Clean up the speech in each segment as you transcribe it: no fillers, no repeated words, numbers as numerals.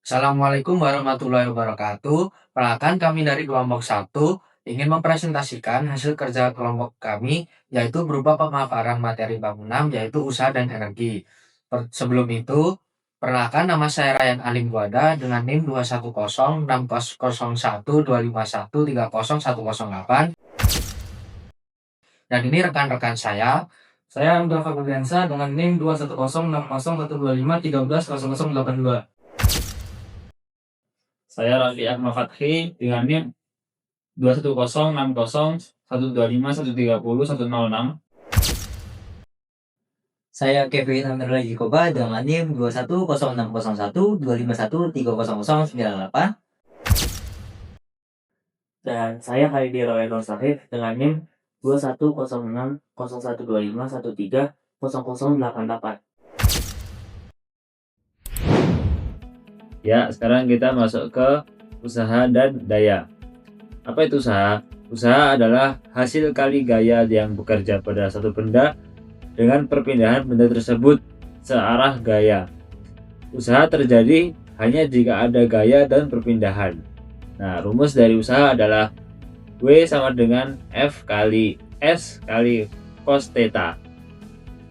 Assalamualaikum warahmatullahi wabarakatuh. Perkenalkan kami dari kelompok satu ingin mempresentasikan hasil kerja kelompok kami yaitu berupa pemaparan materi bab 6 yaitu usaha dan energi. Sebelum itu, perkenalkan nama saya Ryan Alim Buada dengan NIM 210606125130108 dan ini rekan-rekan saya. Saya Angga Faguliansa dengan NIM 210606125130082. Saya Raffi Ahmad Fathri dengan NIM 210601251301006. Saya Kevin Amirullah Jikoba dengan NIM 210601251300988. Dan saya Haidi Royal Sahif dengan NIM 210600125130088. Ya, sekarang kita masuk ke usaha dan daya. Apa itu usaha? Usaha adalah hasil kali gaya yang bekerja pada satu benda dengan perpindahan benda tersebut searah gaya. Usaha terjadi hanya jika ada gaya dan perpindahan. Nah, rumus dari usaha adalah W sama dengan F kali S kali cos theta,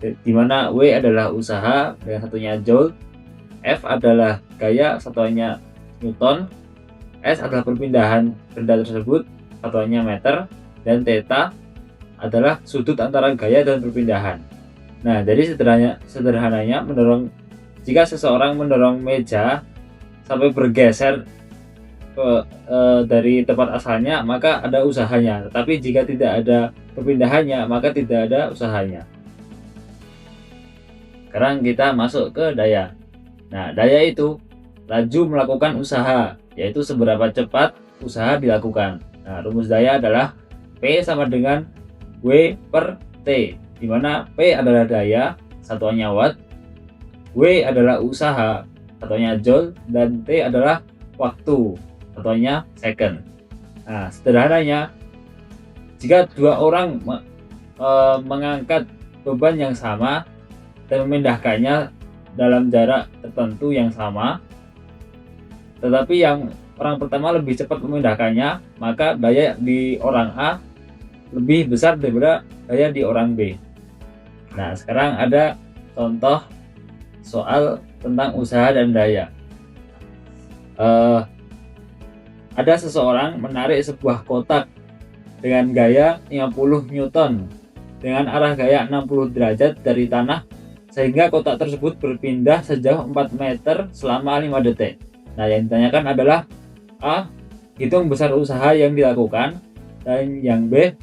di mana W adalah usaha dengan satunya Joule, F adalah gaya satuannya Newton, S adalah perpindahan benda tersebut satuannya meter, dan theta adalah sudut antara gaya dan perpindahan. Nah, jadi sederhananya jika seseorang mendorong meja sampai bergeser dari tempat asalnya, maka ada usahanya. Tetapi jika tidak ada perpindahannya, maka tidak ada usahanya. Sekarang kita masuk ke daya. Nah, daya itu laju melakukan usaha, yaitu seberapa cepat usaha dilakukan. Nah, rumus daya adalah P sama dengan W per T, di mana P adalah daya, satuannya watt, W adalah usaha, satuannya joule, dan T adalah waktu, satuannya second. Nah, sederhananya, jika dua orang mengangkat beban yang sama dan memindahkannya dalam jarak tertentu yang sama, tetapi yang orang pertama lebih cepat memindahkannya, maka daya di orang A lebih besar daripada daya di orang B. Nah, sekarang ada contoh soal tentang usaha dan daya. Ada seseorang menarik sebuah kotak dengan gaya 50 Newton dengan arah gaya 60 derajat dari tanah, sehingga kotak tersebut berpindah sejauh 4 meter selama 5 detik. Nah, yang ditanyakan adalah A. Hitung besar usaha yang dilakukan, dan yang B.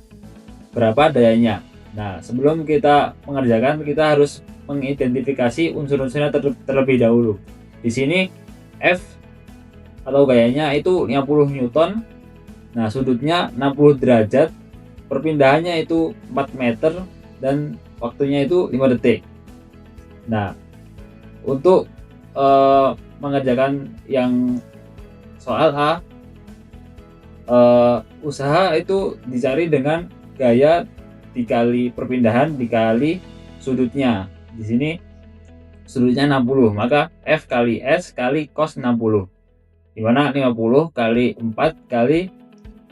Berapa dayanya. Nah, sebelum kita mengerjakan, kita harus mengidentifikasi unsur-unsurnya terlebih dahulu. Di sini F atau gayanya itu 50 Newton. Nah, sudutnya 60 derajat, perpindahannya itu 4 meter, dan waktunya itu 5 detik. Nah, untuk mengerjakan yang soal A, usaha itu dicari dengan gaya dikali perpindahan dikali sudutnya. Di sini sudutnya 60, maka F kali S kali cos 60, di mana 50 kali 4 kali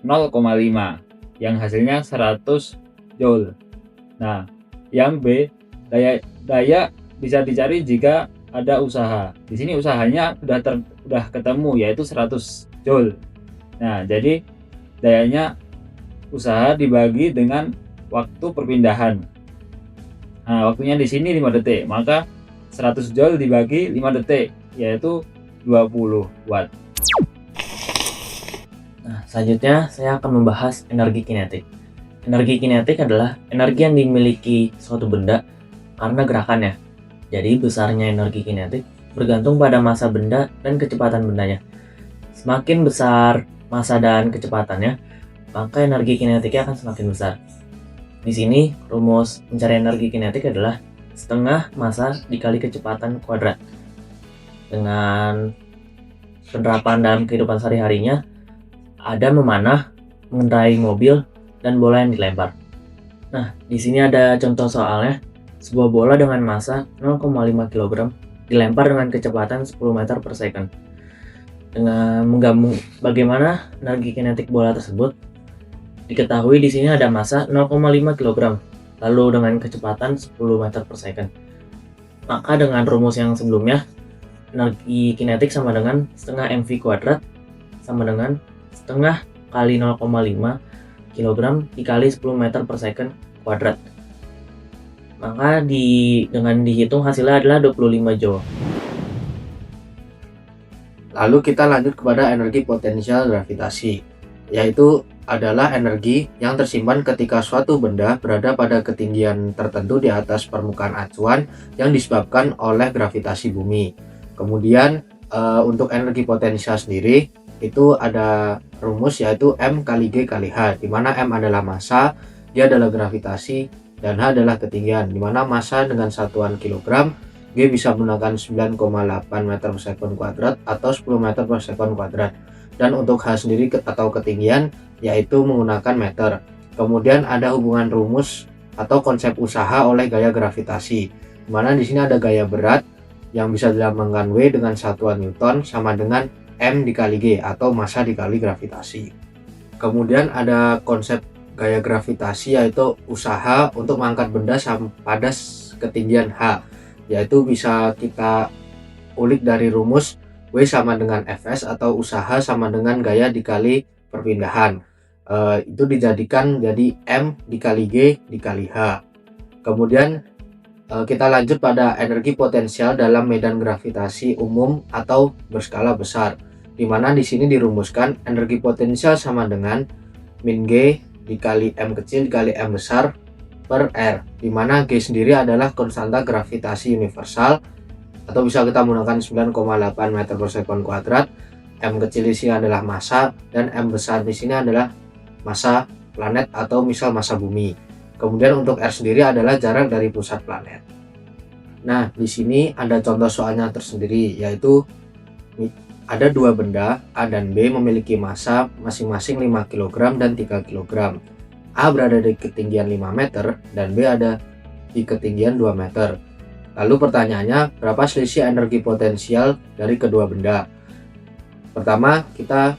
0,5 yang hasilnya 100 Joule. Nah, yang B, daya bisa dicari jika ada usaha. Di sini usahanya sudah ketemu, yaitu 100 Joule. Nah, jadi dayanya usaha dibagi dengan waktu perpindahan. Nah, waktunya di sini 5 detik, maka 100 Joule dibagi 5 detik, yaitu 20 watt. Nah, selanjutnya saya akan membahas energi kinetik. Energi kinetik adalah energi yang dimiliki suatu benda karena gerakannya. Jadi besarnya energi kinetik bergantung pada massa benda dan kecepatan bendanya. Semakin besar massa dan kecepatannya, maka energi kinetiknya akan semakin besar. Di sini rumus mencari energi kinetik adalah setengah massa dikali kecepatan kuadrat. Dengan penerapan dalam kehidupan sehari-harinya, ada memanah, mengendarai mobil, dan bola yang dilempar. Nah, di sini ada contoh soalnya. Sebuah bola dengan massa 0,5 kg dilempar dengan kecepatan 10 meter per second. Dengan menggabung bagaimana energi kinetik bola tersebut, diketahui di sini ada massa 0,5 kg, lalu dengan kecepatan 10 meter per second. Maka dengan rumus yang sebelumnya, energi kinetik sama dengan setengah mv kuadrat sama dengan setengah kali 0,5 kg dikali 10 meter per second kuadrat. Maka dengan dihitung hasilnya adalah 25 joule. Lalu kita lanjut kepada energi potensial gravitasi, yaitu adalah energi yang tersimpan ketika suatu benda berada pada ketinggian tertentu di atas permukaan acuan yang disebabkan oleh gravitasi bumi. Kemudian untuk energi potensial sendiri itu ada rumus, yaitu M kali G kali H, di mana M adalah massa, G adalah gravitasi, dan H adalah ketinggian, di mana massa dengan satuan kilogram, G bisa menggunakan 9,8 meter per sekon kuadrat atau 10 meter per sekon kuadrat. Dan untuk H sendiri atau ketinggian yaitu menggunakan meter. Kemudian ada hubungan rumus atau konsep usaha oleh gaya gravitasi, di mana di sini ada gaya berat yang bisa dilambangkan W dengan satuan Newton sama dengan M dikali G atau massa dikali gravitasi. Kemudian ada konsep gaya gravitasi, yaitu usaha untuk mengangkat benda pada ketinggian H, yaitu bisa kita ulik dari rumus W sama dengan Fs atau usaha sama dengan gaya dikali perpindahan. Itu dijadikan jadi M dikali G dikali H. Kemudian kita lanjut pada energi potensial dalam medan gravitasi umum atau berskala besar, di mana di sini dirumuskan energi potensial sama dengan min G dikali M kecil dikali M besar per R, di mana G sendiri adalah konstanta gravitasi universal atau bisa kita menggunakan 9,8 meter per sekon kuadrat. M kecil di sini adalah massa dan M besar di sini adalah massa planet atau misal massa bumi. Kemudian untuk R sendiri adalah jarak dari pusat planet. Nah, di sini ada contoh soalnya tersendiri, yaitu ada dua benda A dan B memiliki massa masing-masing 5 kg dan 3 kg. A berada di ketinggian 5 meter dan B ada di ketinggian 2 meter. Lalu pertanyaannya, berapa selisih energi potensial dari kedua benda? Pertama, kita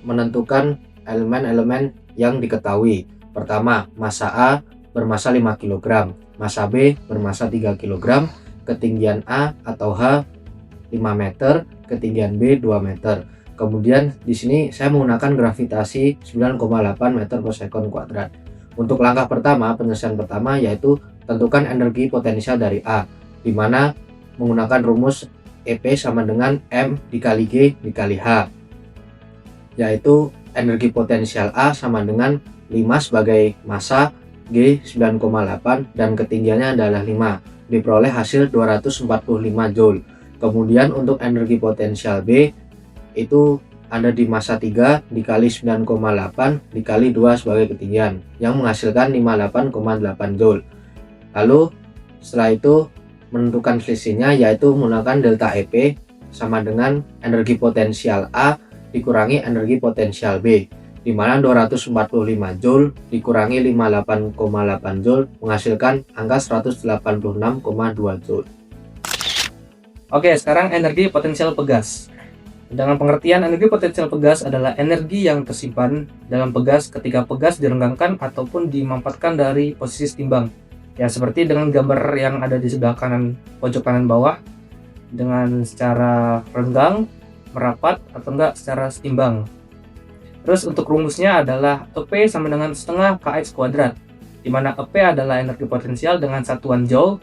menentukan elemen-elemen yang diketahui. Pertama, massa A bermassa 5 kg, massa B bermassa 3 kg, ketinggian A atau H 5 meter, ketinggian B 2 meter. Kemudian di sini saya menggunakan gravitasi 9,8 meter per sekon kuadrat. Untuk langkah pertama, penyelesaian pertama yaitu tentukan energi potensial dari A, di mana menggunakan rumus EP sama dengan M dikali G dikali H, yaitu energi potensial A sama dengan 5 sebagai massa, G 9,8 dan ketinggiannya adalah 5, diperoleh hasil 245 joule. Kemudian untuk energi potensial B itu ada di massa 3 dikali 9,8 dikali 2 sebagai ketinggian yang menghasilkan 58,8 joule. Lalu setelah itu menentukan selisihnya, yaitu menggunakan delta EP sama dengan energi potensial A dikurangi energi potensial B, di mana 245 joule dikurangi 58,8 joule menghasilkan angka 186,2 joule. Oke, sekarang energi potensial pegas. Dengan pengertian, energi potensial pegas adalah energi yang tersimpan dalam pegas ketika pegas direnggangkan ataupun dimampatkan dari posisi timbang. Ya, seperti dengan gambar yang ada di sebelah kanan pojok kanan bawah, dengan secara renggang, merapat, atau enggak secara setimbang. Terus untuk rumusnya adalah EP sama dengan setengah kx kuadrat, di mana EP adalah energi potensial dengan satuan joule,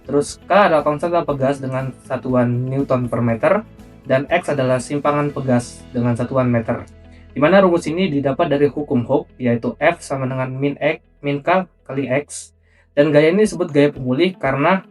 terus K adalah konstanta pegas dengan satuan Newton per meter, dan X adalah simpangan pegas dengan satuan meter. Di mana rumus ini didapat dari hukum Hooke, yaitu F sama dengan min K kali X, dan gaya ini disebut gaya pemulih karena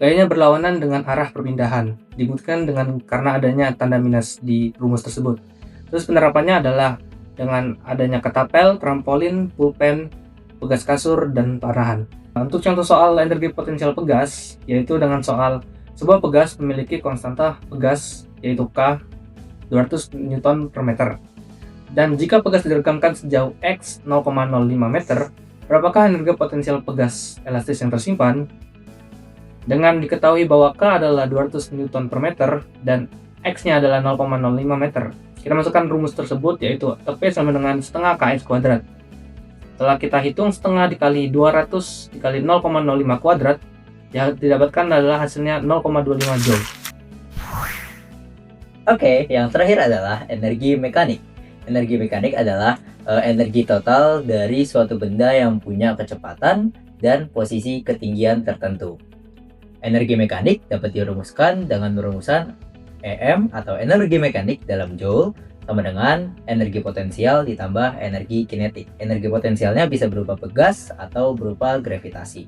gayanya berlawanan dengan arah perpindahan, dibuktikan karena adanya tanda minus di rumus tersebut. Terus penerapannya adalah dengan adanya ketapel, trampolin, pulpen, pegas kasur, dan panahan. Nah, untuk contoh soal energi potensial pegas, yaitu dengan soal sebuah pegas memiliki konstanta pegas yaitu K 200 Newton per meter. Dan jika pegas diregangkan sejauh X 0,05 meter, berapakah energi potensial pegas elastis yang tersimpan? Dengan diketahui bahwa K adalah 200 Newton per meter dan X-nya adalah 0,05 meter. Kita masukkan rumus tersebut, yaitu EP sama dengan setengah kx kuadrat. Setelah kita hitung setengah dikali 200 dikali 0,05 kuadrat, yang didapatkan adalah hasilnya 0,25 joule. Oke, yang terakhir adalah energi mekanik. Energi mekanik adalah energi total dari suatu benda yang punya kecepatan dan posisi ketinggian tertentu. Energi mekanik dapat dirumuskan dengan rumusan EM atau energi mekanik dalam joule sama dengan energi potensial ditambah energi kinetik. Energi potensialnya bisa berupa pegas atau berupa gravitasi.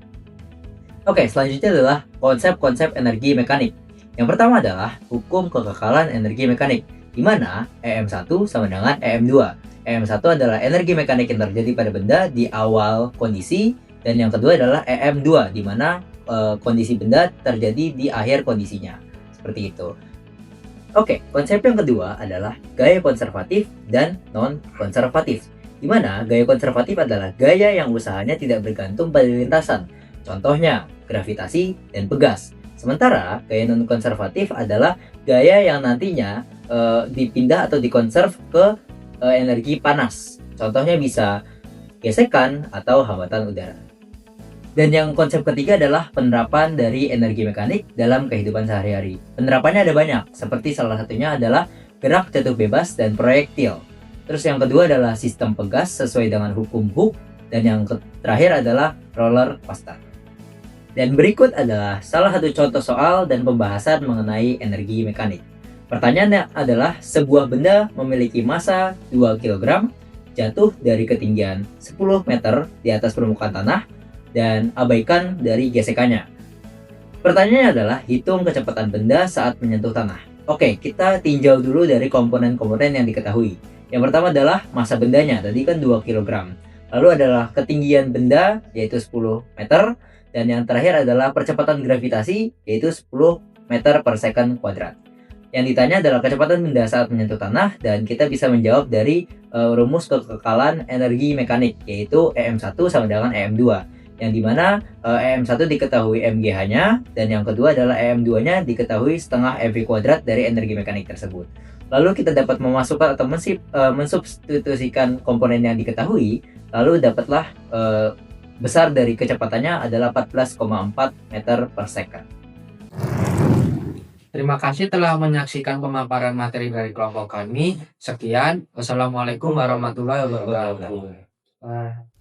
Oke, selanjutnya adalah konsep-konsep energi mekanik. Yang pertama adalah hukum kekekalan energi mekanik, di mana EM1 sama dengan EM2. EM1 adalah energi mekanik yang terjadi pada benda di awal kondisi, dan yang kedua adalah EM2, di mana kondisi benda terjadi di akhir kondisinya. Seperti itu. Oke, konsep yang kedua adalah gaya konservatif dan non-konservatif, di mana gaya konservatif adalah gaya yang usahanya tidak bergantung pada lintasan, contohnya gravitasi dan pegas. Sementara gaya non-konservatif adalah gaya yang nantinya dipindah atau dikonserv ke energi panas, contohnya bisa gesekan atau hambatan udara. Dan yang konsep ketiga adalah penerapan dari energi mekanik dalam kehidupan sehari-hari. Penerapannya ada banyak, seperti salah satunya adalah gerak jatuh bebas dan proyektil. Terus yang kedua adalah sistem pegas sesuai dengan hukum Hooke, dan yang terakhir adalah roller coaster. Dan berikut adalah salah satu contoh soal dan pembahasan mengenai energi mekanik. Pertanyaannya adalah sebuah benda memiliki massa 2 kg jatuh dari ketinggian 10 meter di atas permukaan tanah dan abaikan dari gesekannya. Pertanyaannya adalah hitung kecepatan benda saat menyentuh tanah. Oke, kita tinjau dulu dari komponen-komponen yang diketahui. Yang pertama adalah massa bendanya, tadi kan 2 kg. Lalu adalah ketinggian benda, yaitu 10 meter. Dan yang terakhir adalah percepatan gravitasi, yaitu 10 meter per second kuadrat. Yang ditanya adalah kecepatan benda saat menyentuh tanah, dan kita bisa menjawab dari rumus kekekalan energi mekanik, yaitu EM1 sama dengan EM2. Yang dimana EM1 diketahui MGH-nya, dan yang kedua adalah EM2-nya diketahui setengah MV kuadrat dari energi mekanik tersebut. Lalu kita dapat memasukkan atau mensubstitusikan komponen yang diketahui, lalu dapatlah besar dari kecepatannya adalah 14,4 meter per second. Terima kasih telah menyaksikan pemaparan materi dari kelompok kami. Sekian, wassalamualaikum warahmatullahi wabarakatuh.